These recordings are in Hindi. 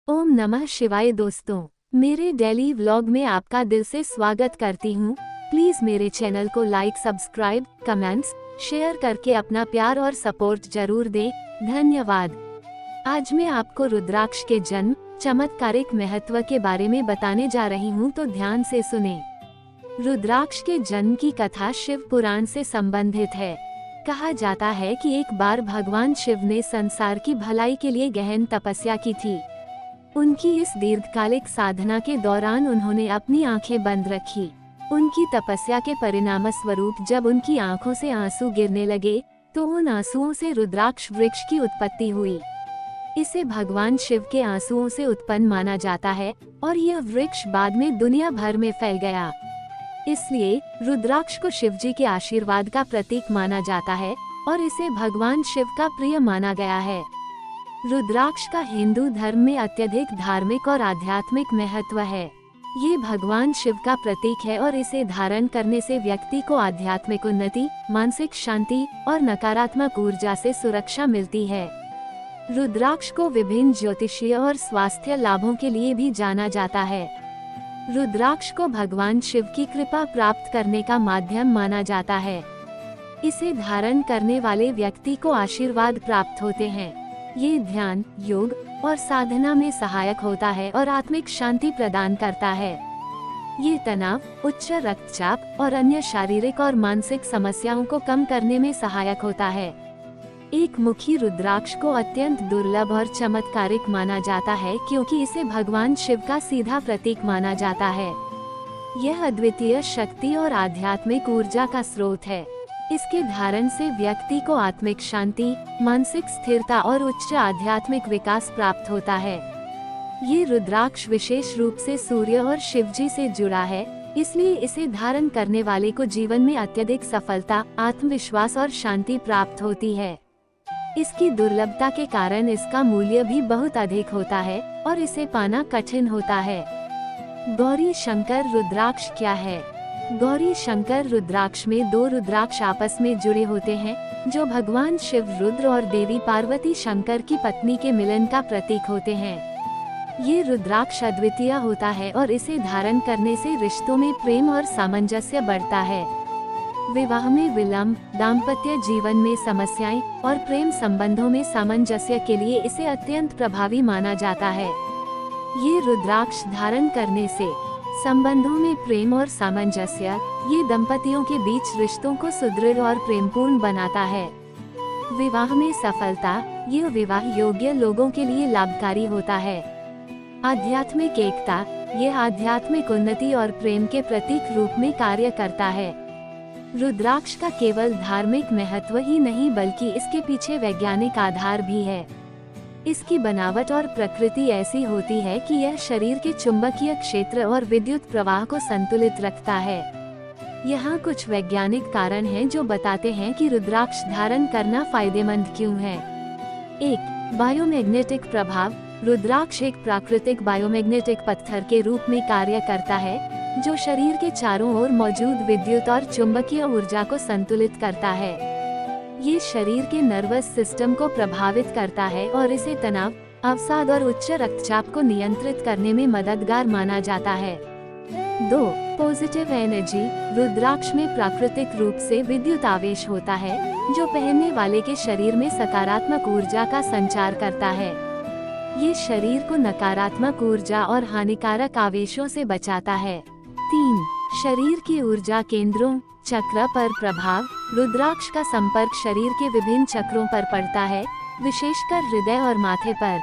ओम नमः शिवाय दोस्तों, मेरे डेली व्लॉग में आपका दिल से स्वागत करती हूँ। प्लीज मेरे चैनल को लाइक, सब्सक्राइब, कमेंट्स, शेयर करके अपना प्यार और सपोर्ट जरूर दें। धन्यवाद। आज मैं आपको रुद्राक्ष के जन्म, चमत्कारिक महत्व के बारे में बताने जा रही हूँ, तो ध्यान से सुने। रुद्राक्ष के जन्म की कथा शिव पुराण से संबंधित है। कहा जाता है कि एक बार भगवान शिव ने संसार की भलाई के लिए गहन तपस्या की थी। उनकी इस दीर्घकालिक साधना के दौरान उन्होंने अपनी आंखें बंद रखी। उनकी तपस्या के परिणाम स्वरूप जब उनकी आंखों से आंसू गिरने लगे, तो उन आंसुओं से रुद्राक्ष वृक्ष की उत्पत्ति हुई। इसे भगवान शिव के आंसुओं से उत्पन्न माना जाता है और यह वृक्ष बाद में दुनिया भर में फैल गया। इसलिए रुद्राक्ष को शिवजी के आशीर्वाद का प्रतीक माना जाता है और इसे भगवान शिव का प्रिय माना गया है। रुद्राक्ष का हिंदू धर्म में अत्यधिक धार्मिक और आध्यात्मिक महत्व है। ये भगवान शिव का प्रतीक है और इसे धारण करने से व्यक्ति को आध्यात्मिक उन्नति, मानसिक शांति और नकारात्मक ऊर्जा से सुरक्षा मिलती है। रुद्राक्ष को विभिन्न ज्योतिषीय और स्वास्थ्य लाभों के लिए भी जाना जाता है। रुद्राक्ष को भगवान शिव की कृपा प्राप्त करने का माध्यम माना जाता है। इसे धारण करने वाले व्यक्ति को आशीर्वाद प्राप्त होते हैं। ये ध्यान, योग और साधना में सहायक होता है और आत्मिक शांति प्रदान करता है। ये तनाव, उच्च रक्तचाप और अन्य शारीरिक और मानसिक समस्याओं को कम करने में सहायक होता है। एक मुखी रुद्राक्ष को अत्यंत दुर्लभ और चमत्कारिक माना जाता है क्योंकि इसे भगवान शिव का सीधा प्रतीक माना जाता है। यह अद्वितीय शक्ति और आध्यात्मिक ऊर्जा का स्रोत है। इसके धारण से व्यक्ति को आत्मिक शांति, मानसिक स्थिरता और उच्च आध्यात्मिक विकास प्राप्त होता है। ये रुद्राक्ष विशेष रूप से सूर्य और शिवजी से जुड़ा है, इसलिए इसे धारण करने वाले को जीवन में अत्यधिक सफलता, आत्मविश्वास और शांति प्राप्त होती है। इसकी दुर्लभता के कारण इसका मूल्य भी बहुत अधिक होता है और इसे पाना कठिन होता है। गौरी शंकर रुद्राक्ष क्या है? गौरी शंकर रुद्राक्ष में दो रुद्राक्ष आपस में जुड़े होते हैं, जो भगवान शिव रुद्र और देवी पार्वती शंकर की पत्नी के मिलन का प्रतीक होते हैं। ये रुद्राक्ष अद्वितीय होता है और इसे धारण करने से रिश्तों में प्रेम और सामंजस्य बढ़ता है। विवाह में विलंब, दाम्पत्य जीवन में समस्याएं और प्रेम संबंधों में सामंजस्य के लिए इसे अत्यंत प्रभावी माना जाता है। ये रुद्राक्ष धारण करने से संबंधों में प्रेम और सामंजस्य, ये दंपतियों के बीच रिश्तों को सुदृढ़ और प्रेमपूर्ण बनाता है। विवाह में सफलता, यह विवाह योग्य लोगों के लिए लाभकारी होता है। आध्यात्मिक एकता, यह आध्यात्मिक उन्नति और प्रेम के प्रतीक रूप में कार्य करता है। रुद्राक्ष का केवल धार्मिक महत्व ही नहीं बल्कि इसके पीछे वैज्ञानिक आधार भी है। इसकी बनावट और प्रकृति ऐसी होती है कि यह शरीर के चुंबकीय क्षेत्र और विद्युत प्रवाह को संतुलित रखता है। यहाँ कुछ वैज्ञानिक कारण हैं जो बताते हैं कि रुद्राक्ष धारण करना फायदेमंद क्यों है। 1. बायोमैग्नेटिक प्रभाव। रुद्राक्ष एक प्राकृतिक बायोमैग्नेटिक पत्थर के रूप में कार्य करता है, जो शरीर के चारों ओर मौजूद विद्युत और चुंबकीय ऊर्जा को संतुलित करता है। ये शरीर के नर्वस सिस्टम को प्रभावित करता है और इसे तनाव, अवसाद और उच्च रक्तचाप को नियंत्रित करने में मददगार माना जाता है। 2. Positive energy. रुद्राक्ष में प्राकृतिक रूप से विद्युत आवेश होता है, जो पहनने वाले के शरीर में सकारात्मक ऊर्जा का संचार करता है। ये शरीर को नकारात्मक ऊर्जा और हानिकारक आवेशों से बचाता है। 3. शरीर की ऊर्जा केंद्रों, चक्र पर प्रभाव। रुद्राक्ष का संपर्क शरीर के विभिन्न चक्रों पर पड़ता है, विशेषकर हृदय और माथे पर।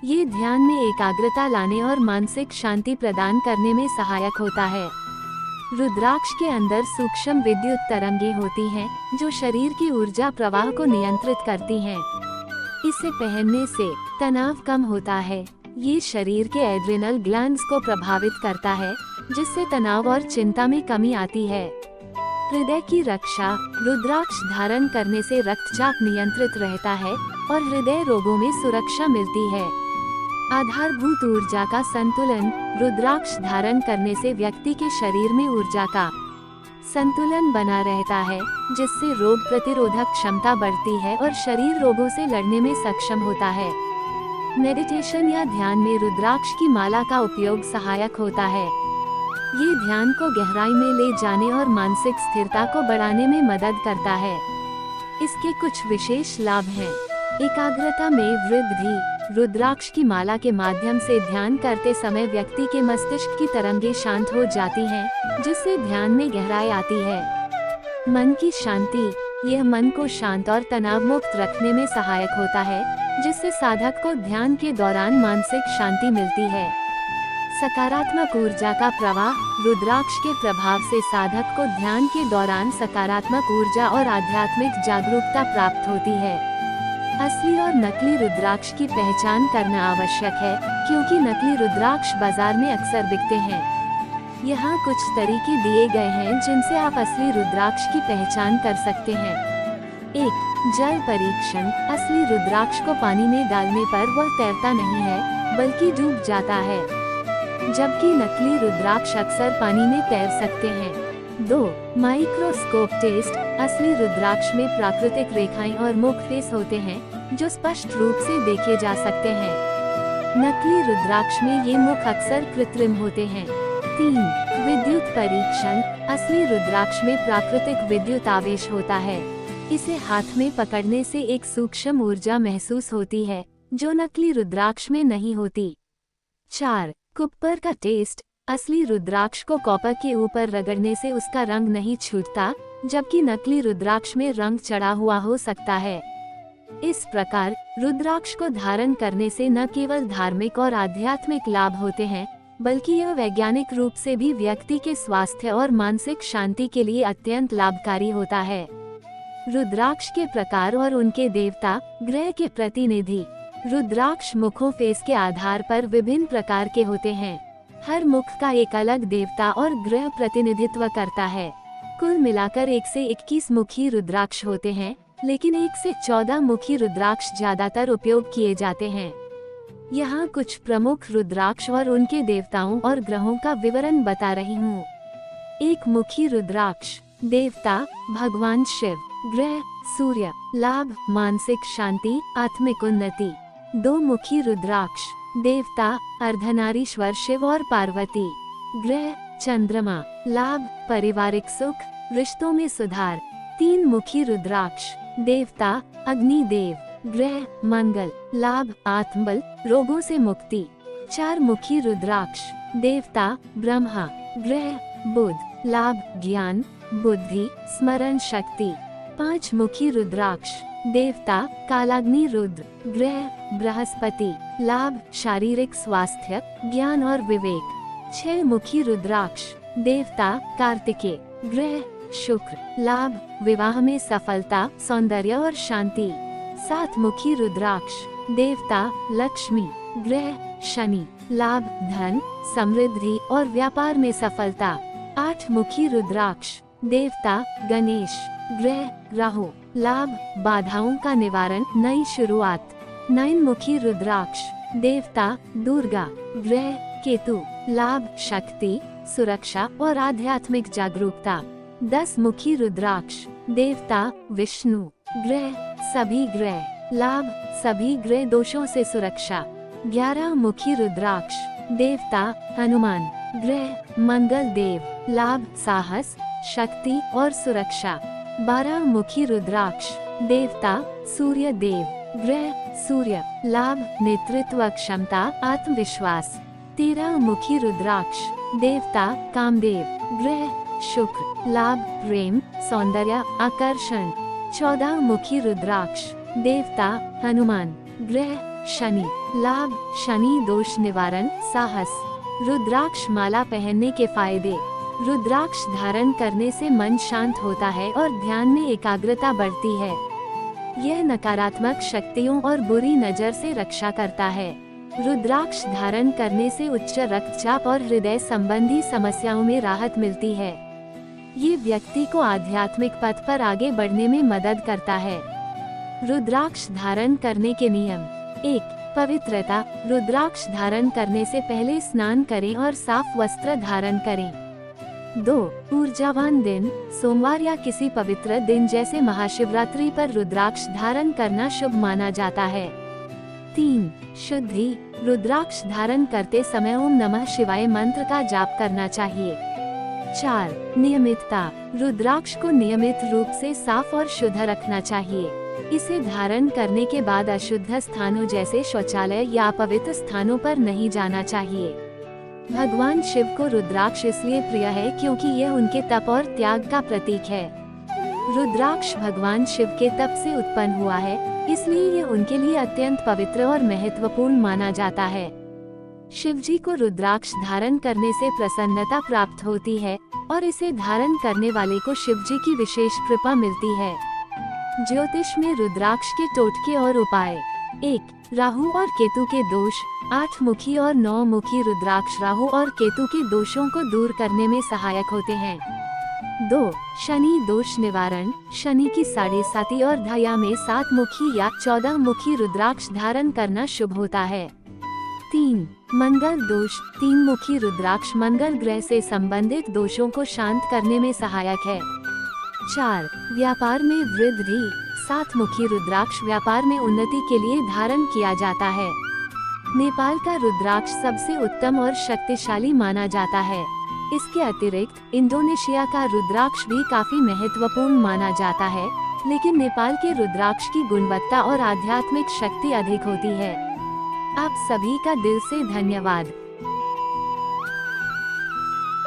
ये ध्यान में एकाग्रता लाने और मानसिक शांति प्रदान करने में सहायक होता है। रुद्राक्ष के अंदर सूक्ष्म विद्युत तरंगें होती हैं, जो शरीर की ऊर्जा प्रवाह को नियंत्रित करती हैं। इसे पहनने से तनाव कम होता है। ये शरीर के एड्रिनल ग्लैंड्स को प्रभावित करता है, जिससे तनाव और चिंता में कमी आती है। हृदय की रक्षा। रुद्राक्ष धारण करने से रक्तचाप नियंत्रित रहता है और हृदय रोगों में सुरक्षा मिलती है। आधारभूत ऊर्जा का संतुलन। रुद्राक्ष धारण करने से व्यक्ति के शरीर में ऊर्जा का संतुलन बना रहता है, जिससे रोग प्रतिरोधक क्षमता बढ़ती है और शरीर रोगों से लड़ने में सक्षम होता है। मेडिटेशन या ध्यान में रुद्राक्ष की माला का उपयोग सहायक होता है। ये ध्यान को गहराई में ले जाने और मानसिक स्थिरता को बढ़ाने में मदद करता है। इसके कुछ विशेष लाभ हैं। एकाग्रता में वृद्धि। रुद्राक्ष की माला के माध्यम से ध्यान करते समय व्यक्ति के मस्तिष्क की तरंगें शांत हो जाती हैं, जिससे ध्यान में गहराई आती है। मन की शांति। यह मन को शांत और तनाव मुक्त रखने में सहायक होता है, जिससे साधक को ध्यान के दौरान मानसिक शांति मिलती है। सकारात्मक ऊर्जा का प्रवाह। रुद्राक्ष के प्रभाव से साधक को ध्यान के दौरान सकारात्मक ऊर्जा और आध्यात्मिक जागरूकता प्राप्त होती है। असली और नकली रुद्राक्ष की पहचान करना आवश्यक है, क्योंकि नकली रुद्राक्ष बाजार में अक्सर बिकते हैं। यहाँ कुछ तरीके दिए गए हैं जिनसे आप असली रुद्राक्ष की पहचान कर सकते हैं। 1. जल परीक्षण। असली रुद्राक्ष को पानी में डालने पर वह तैरता नहीं है, बल्कि डूब जाता है, जबकि नकली रुद्राक्ष अक्सर पानी में तैर सकते हैं। 2. Microscope test. असली रुद्राक्ष में प्राकृतिक रेखाएं और मुख फेस होते हैं, जो स्पष्ट रूप से देखे जा सकते हैं। नकली रुद्राक्ष में ये मुख अक्सर कृत्रिम होते हैं। 3. विद्युत परीक्षण। असली रुद्राक्ष में प्राकृतिक विद्युत आवेश होता है। इसे हाथ में पकड़ने से एक सूक्ष्म ऊर्जा महसूस होती है, जो नकली रुद्राक्ष में नहीं होती। 4. कुप्पर का टेस्ट। असली रुद्राक्ष को कॉपर के ऊपर रगड़ने से उसका रंग नहीं छूटता, जबकि नकली रुद्राक्ष में रंग चढ़ा हुआ हो सकता है। इस प्रकार रुद्राक्ष को धारण करने से न केवल धार्मिक और आध्यात्मिक लाभ होते हैं, बल्कि यह वैज्ञानिक रूप से भी व्यक्ति के स्वास्थ्य और मानसिक शांति के लिए अत्यंत लाभकारी होता है। रुद्राक्ष के प्रकार और उनके देवता, ग्रह के प्रतिनिधि। रुद्राक्ष मुखों फेस के आधार पर विभिन्न प्रकार के होते हैं। हर मुख का एक अलग देवता और ग्रह प्रतिनिधित्व करता है। कुल मिलाकर 1 से 21 मुखी रुद्राक्ष होते हैं, लेकिन 1 से 14 मुखी रुद्राक्ष ज्यादातर उपयोग किए जाते हैं। यहाँ कुछ प्रमुख रुद्राक्ष और उनके देवताओं और ग्रहों का विवरण बता रही हूँ। 1 मुखी रुद्राक्ष। देवता भगवान शिव। ग्रह सूर्य। लाभ मानसिक शांति, आत्मिक उन्नति। 2 मुखी रुद्राक्ष। देवता अर्धनारीश्वर शिव और पार्वती। ग्रह चंद्रमा। लाभ पारिवारिक सुख, रिश्तों में सुधार। 3 मुखी रुद्राक्ष। देवता अग्निदेव। ग्रह मंगल। लाभ आत्मबल, रोगों से मुक्ति। 4 मुखी रुद्राक्ष। देवता ब्रह्मा। ग्रह बुध। लाभ ज्ञान, बुद्धि, स्मरण शक्ति। 5 मुखी रुद्राक्ष। देवता कालाग्नि रुद्र। ग्रह बृहस्पति। लाभ शारीरिक स्वास्थ्य, ज्ञान और विवेक। 6 मुखी रुद्राक्ष। देवता कार्तिकेय। ग्रह शुक्र। लाभ विवाह में सफलता, सौंदर्य और शांति। 7 मुखी रुद्राक्ष। देवता लक्ष्मी। ग्रह शनि। लाभ धन, समृद्धि और व्यापार में सफलता। 8 मुखी रुद्राक्ष। देवता गणेश। ग्रह राहु। लाभ बाधाओं का निवारण, नई शुरुआत। 9 मुखी रुद्राक्ष। देवता दुर्गा। ग्रह केतु। लाभ शक्ति, सुरक्षा और आध्यात्मिक जागरूकता। 10 मुखी रुद्राक्ष। देवता विष्णु। ग्रह सभी ग्रह। लाभ सभी ग्रह दोषों से सुरक्षा। 11 मुखी रुद्राक्ष। देवता हनुमान। ग्रह मंगल देव। लाभ साहस, शक्ति और सुरक्षा। 12 मुखी रुद्राक्ष। देवता सूर्य देव। ग्रह सूर्य। लाभ नेतृत्व क्षमता, आत्मविश्वास। 13 मुखी रुद्राक्ष। देवता कामदेव। ग्रह शुक्र। लाभ प्रेम, सौंदर्य, आकर्षण। 14 मुखी रुद्राक्ष। देवता हनुमान। ग्रह शनि। लाभ शनि दोष निवारण, साहस। रुद्राक्ष माला पहनने के फायदे। रुद्राक्ष धारण करने से मन शांत होता है और ध्यान में एकाग्रता बढ़ती है। यह नकारात्मक शक्तियों और बुरी नजर से रक्षा करता है। रुद्राक्ष धारण करने से उच्च रक्तचाप और हृदय संबंधी समस्याओं में राहत मिलती है। ये व्यक्ति को आध्यात्मिक पथ पर आगे बढ़ने में मदद करता है। रुद्राक्ष धारण करने के नियम। 1. पवित्रता। रुद्राक्ष धारण करने से पहले स्नान करें और साफ वस्त्र धारण करें। 2. ऊर्जावान दिन। सोमवार या किसी पवित्र दिन जैसे महाशिवरात्रि पर रुद्राक्ष धारण करना शुभ माना जाता है। 3. शुद्धि, रुद्राक्ष धारण करते समय ओम नमः शिवाय मंत्र का जाप करना चाहिए। 4. नियमितता, रुद्राक्ष को नियमित रूप से साफ और शुद्ध रखना चाहिए। इसे धारण करने के बाद अशुद्ध स्थानों जैसे शौचालय या अपवित्र स्थानों पर नहीं जाना चाहिए। भगवान शिव को रुद्राक्ष इसलिए प्रिय है क्योंकि यह उनके तप और त्याग का प्रतीक है। रुद्राक्ष भगवान शिव के तप से उत्पन्न हुआ है, इसलिए यह उनके लिए अत्यंत पवित्र और महत्वपूर्ण माना जाता है। शिवजी को रुद्राक्ष धारण करने से प्रसन्नता प्राप्त होती है और इसे धारण करने वाले को शिवजी की विशेष कृपा मिलती है। ज्योतिष में रुद्राक्ष के टोटके और उपाय। 1. राहु और केतु के दोष। 8 मुखी और 9 मुखी रुद्राक्ष राहु और केतु के दोषों को दूर करने में सहायक होते हैं। 2. शनि दोष निवारण। शनि की 7.5 और धाया में 7 मुखी या 14 मुखी रुद्राक्ष धारण करना शुभ होता है। 3. मंगल दोष। 3 मुखी रुद्राक्ष मंगल ग्रह से संबंधित दोषों को शांत करने में सहायक है। 4. व्यापार में वृद्धि। 7 मुखी रुद्राक्ष व्यापार में उन्नति के लिए धारण किया जाता है। नेपाल का रुद्राक्ष सबसे उत्तम और शक्तिशाली माना जाता है। इसके अतिरिक्त इंडोनेशिया का रुद्राक्ष भी काफी महत्वपूर्ण माना जाता है, लेकिन नेपाल के रुद्राक्ष की गुणवत्ता और आध्यात्मिक शक्ति अधिक होती है। आप सभी का दिल से धन्यवाद।